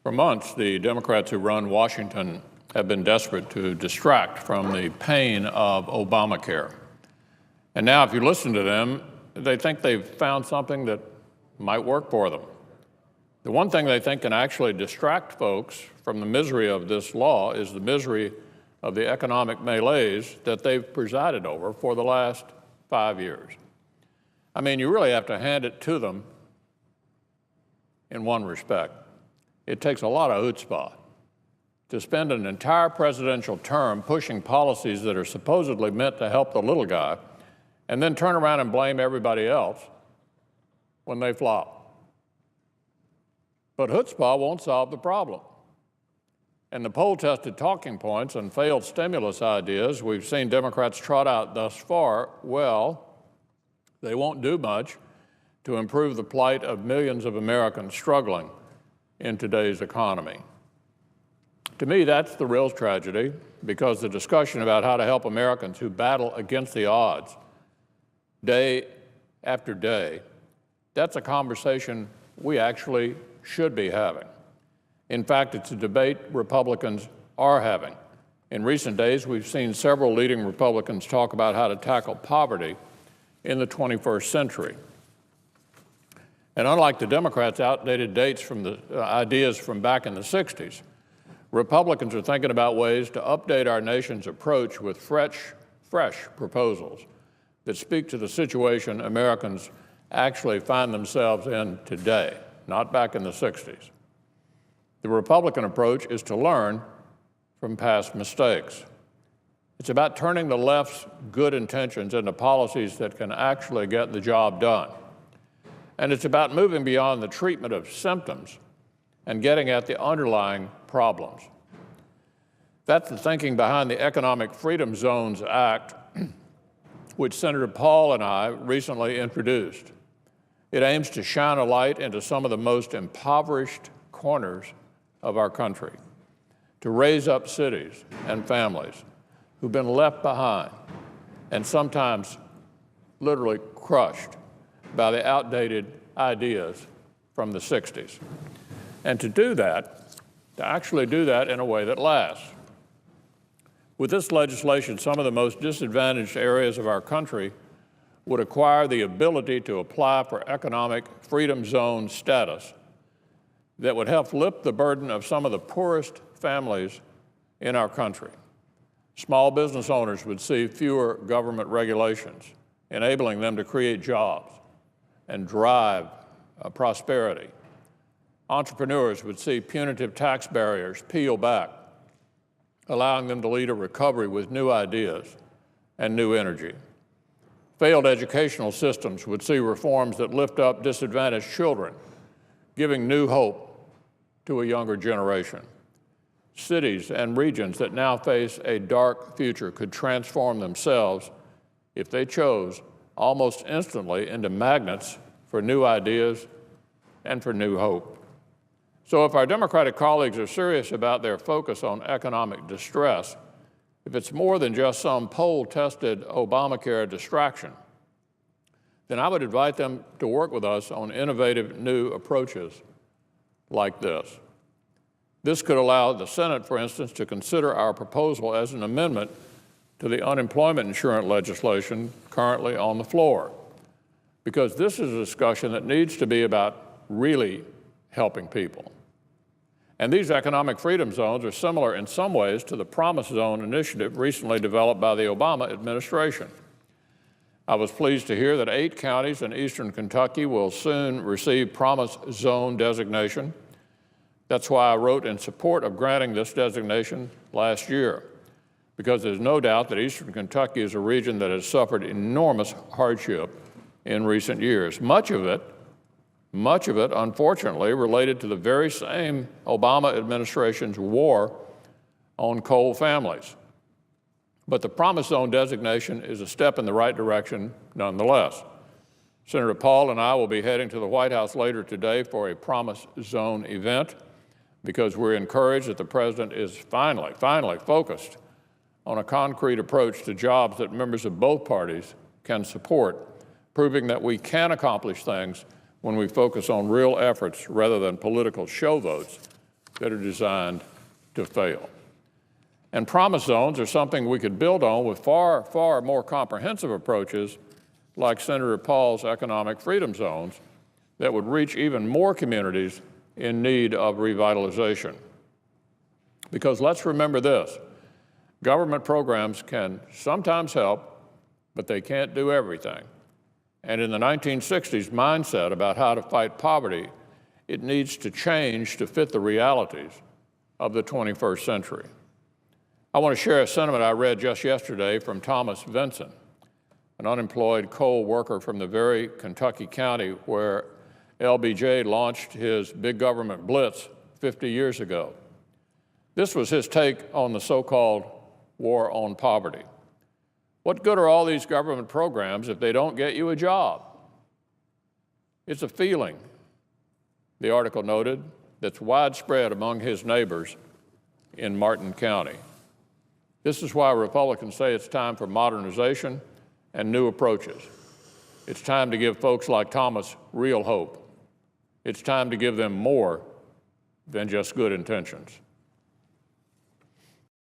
For months, the Democrats who run Washington have been desperate to distract from the pain of Obamacare. And now, if you listen to them, they think they've found something that might work for them. The one thing they think can actually distract folks from the misery of this law is the misery of the economic malaise that they've presided over for the last 5 years. I mean, you really have to hand it to them in one respect. It takes a lot of chutzpah to spend an entire presidential term pushing policies that are supposedly meant to help the little guy and then turn around and blame everybody else when they flop. But chutzpah won't solve the problem. And the poll-tested talking points and failed stimulus ideas we've seen Democrats trot out thus far, well, they won't do much to improve the plight of millions of Americans struggling in today's economy. To me, that's the real tragedy, because the discussion about how to help Americans who battle against the odds day after day, that's a conversation we actually should be having. In fact, it's a debate Republicans are having. In recent days, we've seen several leading Republicans talk about how to tackle poverty in the 21st century. And unlike the Democrats' outdated dates from the ideas from back in the 60s, Republicans are thinking about ways to update our nation's approach with fresh proposals that speak to the situation Americans actually find themselves in today, not back in the 60s. The Republican approach is to learn from past mistakes. It's about turning the left's good intentions into policies that can actually get the job done. And it's about moving beyond the treatment of symptoms and getting at the underlying problems. That's the thinking behind the Economic Freedom Zones Act, which Senator Paul and I recently introduced. It aims to shine a light into some of the most impoverished corners of our country, to raise up cities and families who've been left behind and sometimes literally crushed by the outdated ideas from the 60s. And to actually do that in a way that lasts. With this legislation, some of the most disadvantaged areas of our country would acquire the ability to apply for economic freedom zone status that would help lift the burden of some of the poorest families in our country. Small business owners would see fewer government regulations, enabling them to create jobs and drive prosperity. Entrepreneurs would see punitive tax barriers peel back, allowing them to lead a recovery with new ideas and new energy. Failed educational systems would see reforms that lift up disadvantaged children, giving new hope to a younger generation. Cities and regions that now face a dark future could transform themselves, if they chose, almost instantly into magnets for new ideas and for new hope. So if our Democratic colleagues are serious about their focus on economic distress, if it's more than just some poll-tested Obamacare distraction, then I would invite them to work with us on innovative new approaches like this. This could allow the Senate, for instance, to consider our proposal as an amendment to the unemployment insurance legislation currently on the floor, because this is a discussion that needs to be about really helping people. And these economic freedom zones are similar in some ways to the Promise Zone initiative recently developed by the Obama administration. I was pleased to hear that 8 counties in eastern Kentucky will soon receive Promise Zone designation. That's why I wrote in support of granting this designation last year, because there's no doubt that eastern Kentucky is a region that has suffered enormous hardship in recent years. Much of it, unfortunately, related to the very same Obama administration's war on coal families. But the Promise Zone designation is a step in the right direction nonetheless. Senator Paul and I will be heading to the White House later today for a Promise Zone event, because we're encouraged that the president is finally focused on a concrete approach to jobs that members of both parties can support, proving that we can accomplish things when we focus on real efforts rather than political show votes that are designed to fail. And promise zones are something we could build on with far, far more comprehensive approaches like Senator Paul's economic freedom zones that would reach even more communities in need of revitalization. Because let's remember this, government programs can sometimes help, but they can't do everything. And in the 1960s mindset about how to fight poverty, it needs to change to fit the realities of the 21st century. I want to share a sentiment I read just yesterday from Thomas Vinson, an unemployed coal worker from the very Kentucky county where LBJ launched his big government blitz 50 years ago. This was his take on the so-called war on poverty. What good are all these government programs if they don't get you a job? It's a feeling, the article noted, that's widespread among his neighbors in Martin County. This is why Republicans say it's time for modernization and new approaches. It's time to give folks like Thomas real hope. It's time to give them more than just good intentions.